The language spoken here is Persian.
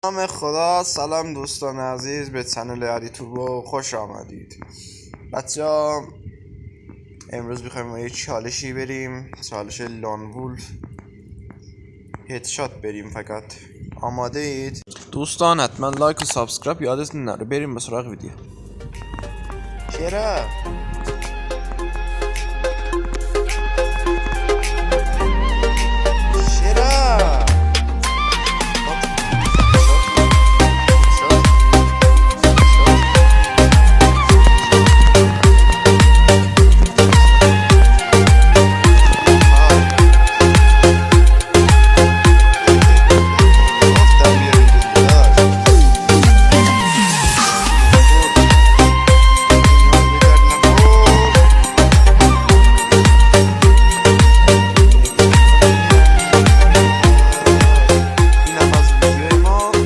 نام خدا. سلام دوستان عزیز به چنل علیتوبو خوش آمدید. بچه‌ها امروز میخوایم یه چالشی بریم، چالش لان وولف هدشات بریم. فقط آماده اید دوستان؟ حتما لایک و سابسکرایب یادتون نره. بریم به سراغ ویدیو. چرا